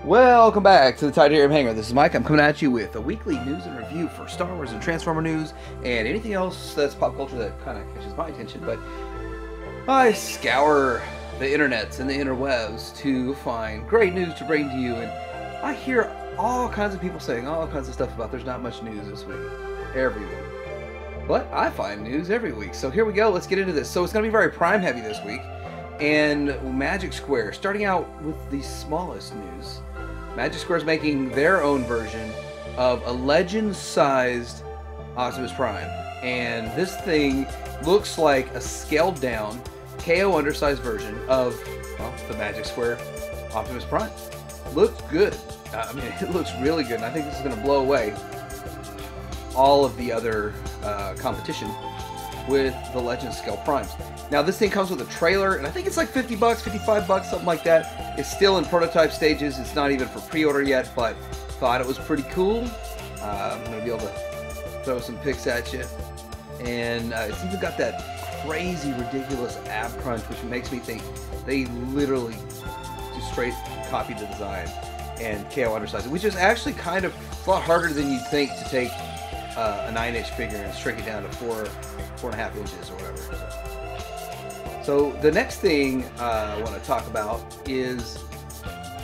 Welcome back to the Titanium Hangar. This is Mike. I'm coming at you with a weekly news and review for Star Wars and Transformer news and anything else that's pop culture that kind of catches my attention. But I scour the internets and the interwebs to find great news to bring to you, and I hear all kinds of people saying all kinds of stuff about there's not much news this week, every week. But I find news every week. So here we go. Let's get into this. So it's going to be very Prime heavy this week. And Magic Square, starting out with the smallest news. Magic Square is making their own version of a Legends-sized Optimus Prime. And this thing looks like a scaled-down, KO undersized version of, well, the Magic Square Optimus Prime. Looks good. I mean, it looks really good. And I think this is going to blow away all of the other competition with the Legends scale Primes. Now this thing comes with a trailer, and I think it's like 50 bucks, 55 bucks, something like that. It's still in prototype stages. It's not even for pre-order yet, but thought it was pretty cool. I'm going to be able to throw some pics at you. And it's even got that crazy, ridiculous ab crunch, which makes me think they literally just straight copied the design and KO undersized it, which is actually kind of a lot harder than you'd think to take a 9-inch figure and shrink it down to 4.5 inches or whatever. So the next thing I want to talk about is,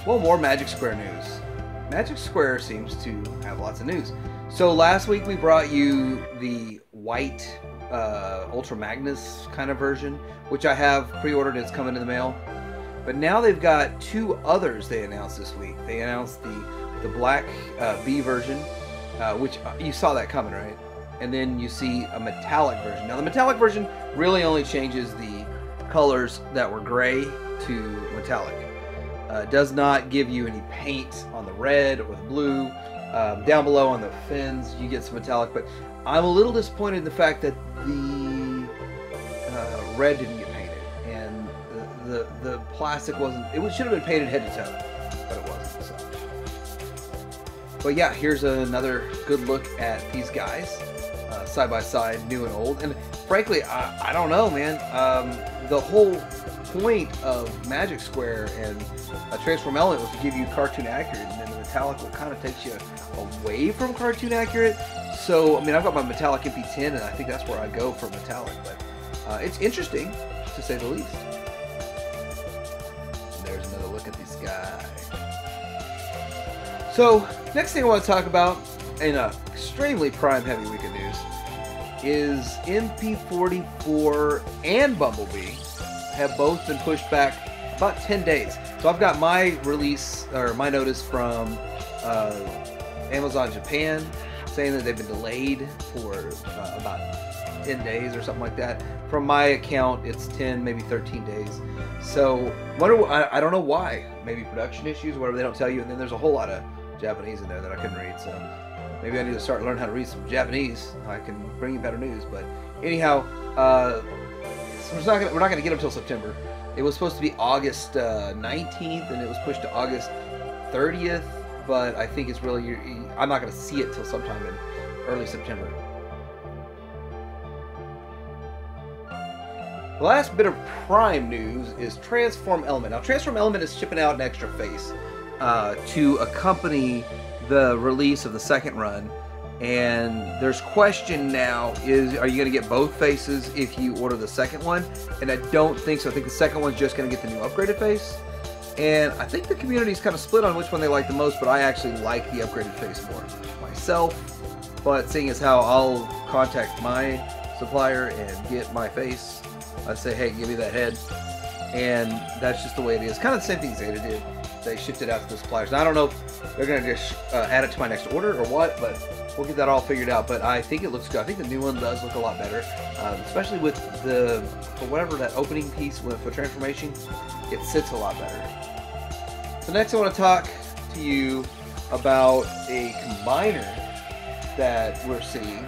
well, more Magic Square news. Magic Square seems to have lots of news. So last week we brought you the white Ultra Magnus kind of version, which I have pre-ordered. It's coming in the mail. But now they've got two others they announced this week. They announced the black B version, which you saw that coming, right? And then you see a metallic version. Now the metallic version really only changes the colors that were gray to metallic. Does not give you any paint on the red or the blue. Down below on the fins you get some metallic, but I'm a little disappointed in the fact that the red didn't get painted, and the plastic wasn't. It should have been painted head to toe, but it wasn't. So. But yeah, here's another good look at these guys, side by side, new and old. And frankly, I don't know, man. The whole point of Magic Square and a Transform Element was to give you cartoon accurate, and then the metallic kind of takes you away from cartoon accurate. So, I mean, I've got my metallic MP10, and I think that's where I go for metallic. But it's interesting, to say the least. And there's another look at this guy. So, next thing I want to talk about, in a extremely Prime heavy week of news, is MP44 and Bumblebee have both been pushed back about 10 days. So I've got my release, or my notice from Amazon Japan saying that they've been delayed for about 10 days or something like that. From my account, it's 10, maybe 13 days. So I don't know why. Maybe production issues, whatever, they don't tell you. And then there's a whole lot of Japanese in there that I couldn't read. So maybe I need to start learning how to read some Japanese. I can bring you better news. But anyhow, so we're not going to get them until September. It was supposed to be August 19th, and it was pushed to August 30th. But I think it's really, I'm not going to see it till sometime in early September. The last bit of Prime news is Transform Element. Now, Transform Element is shipping out an extra face to accompany the release of the second run, and there's question now, are you going to get both faces if you order the second one? And I don't think so. I think the second one's just going to get the new upgraded face, and I think the community's kind of split on which one they like the most, but I actually like the upgraded face more myself. But seeing as how I'll contact my supplier and get my face, I say, hey, give me that head, and that's just the way it is. Kind of the same thing Zeta did. They shipped it out to the suppliers. Now, I don't know if they're going to just add it to my next order or what, but we'll get that all figured out. But I think it looks good. I think the new one does look a lot better, especially with for whatever that opening piece for transformation, it sits a lot better. So next I want to talk to you about a combiner that we're seeing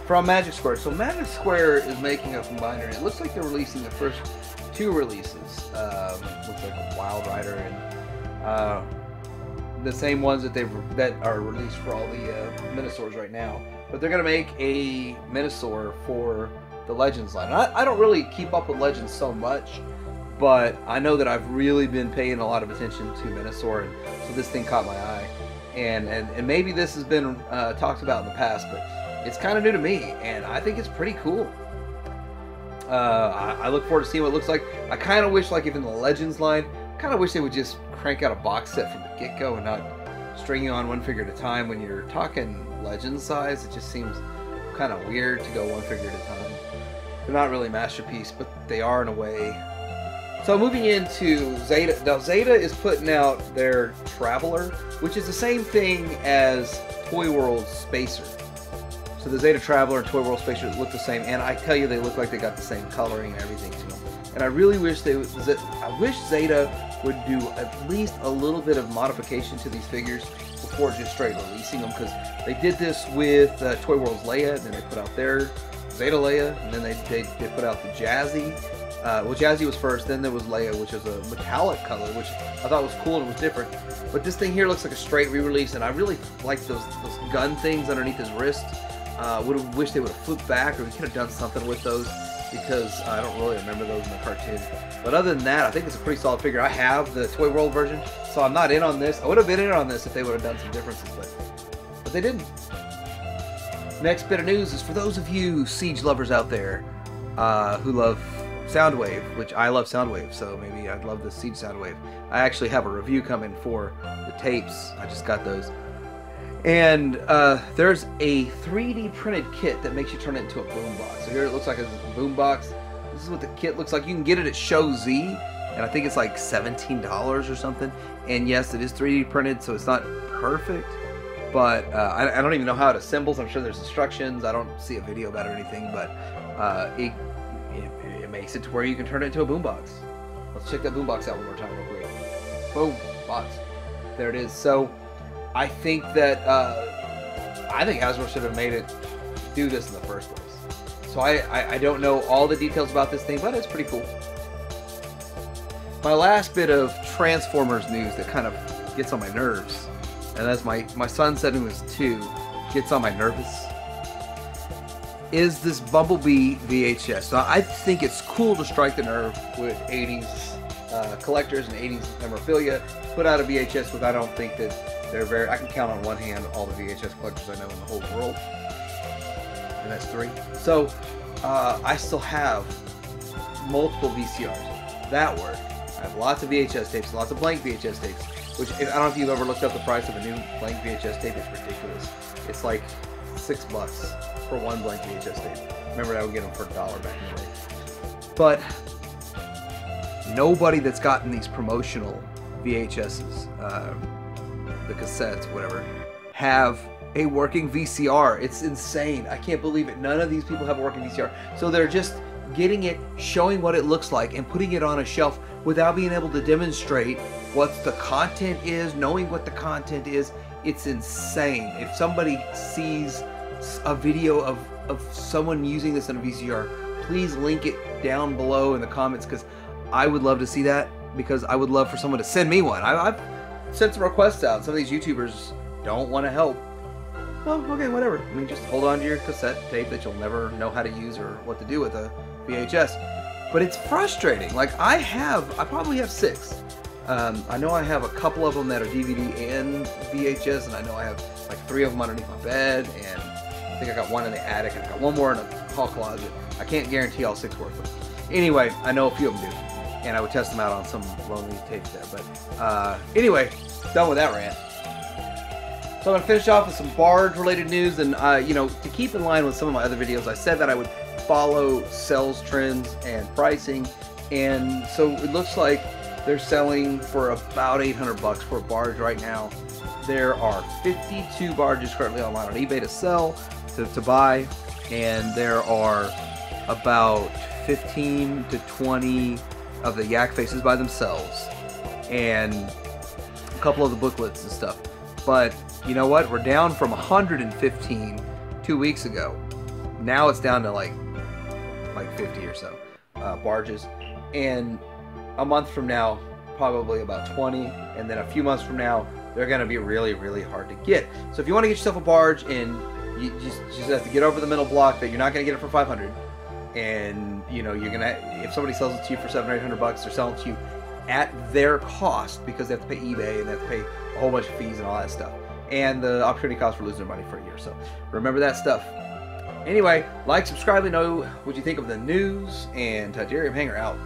from Magic Square. So Magic Square is making a combiner, and it looks like they're releasing the first two releases. Looks like Wild Rider and the same ones that are released for all the Minosaurs right now. But they're going to make a Minosaur for the Legends line. I don't really keep up with Legends so much, but I know that I've really been paying a lot of attention to Menasor, and so this thing caught my eye. And maybe this has been talked about in the past, but it's kind of new to me, and I think it's pretty cool. I look forward to seeing what it looks like. I kind of wish, like, if in the Legends line, I kind of wish they would just crank out a box set from the get-go and not string you on one figure at a time. When you're talking Legends size, it just seems kind of weird to go one figure at a time. They're not really masterpiece, but they are in a way. So moving into Zeta. Now Zeta is putting out their Traveler, which is the same thing as Toy World's Spacer. So the Zeta Traveler and Toy World Spacer look the same, and I tell you, they look like they got the same coloring and everything to them. And I really wish they would. I wish Zeta would do at least a little bit of modification to these figures before just straight releasing them, because they did this with Toy World's Leia, and then they put out their Zeta Leia, and then they put out the Jazzy. Well, Jazzy was first, then there was Leia, which was a metallic color, which I thought was cool and was different. But this thing here looks like a straight re-release, and I really like those gun things underneath his wrist. Would have wished they would have flipped back, or we could have done something with those, because I don't really remember those in the cartoon. But other than that, I think it's a pretty solid figure. I have the Toy World version, so I'm not in on this. I would have been in on this if they would have done some differences, but they didn't. Next bit of news is for those of you Siege lovers out there who love Soundwave, which I love Soundwave, so maybe I'd love the Siege Soundwave. I actually have a review coming for the tapes. I just got those. And there's a 3D printed kit that makes you turn it into a boombox. So here it looks like a boombox. This is what the kit looks like. You can get it at Show Z, and I think it's like $17 or something. And yes, it is 3D printed, so it's not perfect. But I don't even know how it assembles. I'm sure there's instructions. I don't see a video about it or anything, but it makes it to where you can turn it into a boombox. Let's check that boombox out one more time real quick. Boom, box. There it is. So I think that Hasbro should have made it do this in the first place. So I don't know all the details about this thing, but it's pretty cool. My last bit of Transformers news that kind of gets on my nerves, and as my son said, who was 2, gets on my nervous, is this Bumblebee VHS. So I think it's cool to strike the nerve with 80s collectors and 80s memorabilia. Put out a VHS with, I don't think that they're I can count on one hand all the VHS collectors I know in the whole world, and that's 3. So I still have multiple VCRs that work. I have lots of VHS tapes, lots of blank VHS tapes, which, I don't know if you've ever looked up the price of a new blank VHS tape. It's ridiculous. It's like $6 for one blank VHS tape. Remember, I would get them for $1 back in the day. But nobody that's gotten these promotional VHSs, the cassettes, whatever, have a working VCR. It's insane. I can't believe it. None of these people have a working VCR. So they're just getting it, showing what it looks like, and putting it on a shelf without being able to demonstrate what the content is, knowing what the content is. It's insane. If somebody sees a video of someone using this on a VCR, please link it down below in the comments, because I would love to see that, because I would love for someone to send me one. I've sent some requests out. Some of these YouTubers don't want to help. Well, okay, whatever. I mean, just hold on to your cassette tape that you'll never know how to use or what to do with a VHS. But it's frustrating. Like, I probably have 6. I know I have a couple of them that are DVD and VHS, and I know I have like 3 of them underneath my bed, and I think I got one in the attic, and I got one more in a hall closet. I can't guarantee all 6 work, but anyway, I know a few of them do, and I would test them out on some lonely tapes there. But anyway, done with that rant. So I'm going to finish off with some Barge related news, and you know, to keep in line with some of my other videos, I said that I would follow sales trends and pricing, and so it looks like they're selling for about $800 for a Barge right now. There are 52 Barges currently online on eBay to sell, to buy, and there are about 15 to 20 of the Yak Faces by themselves, and a couple of the booklets and stuff. But you know what? We're down from 115 2 weeks ago. Now it's down to like 50 or so Barges, and a month from now probably about 20, and then a few months from now they're going to be really, really hard to get. So if you want to get yourself a Barge, and you just have to get over the mental block that you're not going to get it for 500, and you know you're gonna, if somebody sells it to you for $700 or $800, they're selling it to you at their cost because they have to pay eBay and they have to pay a whole bunch of fees and all that stuff, and the opportunity cost for losing their money for a year. So remember that stuff. Anyway, like, subscribe, let me know what you think of the news, and Titanium Hanger out.